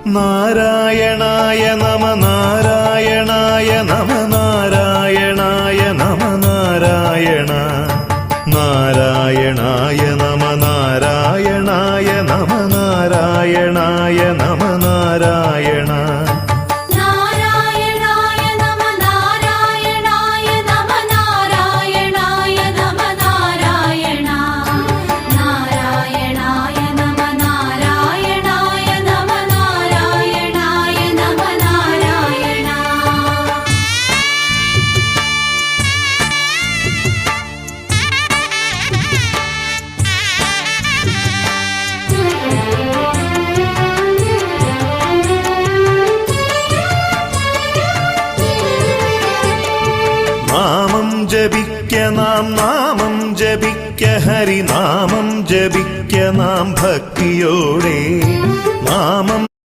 നാരായണായ നമ നാരായണായ നമ നാരായണായ നമ നാരായണ നാരായണായ നമ നാരായണായ നമ നാരായണായ നമ നാരായണ നാമം ജപിക്ക നാം നാമം ജപിക്ക ഹരിനാമം ജപിക്ക നാം ഭക്തിയോടെ നാമം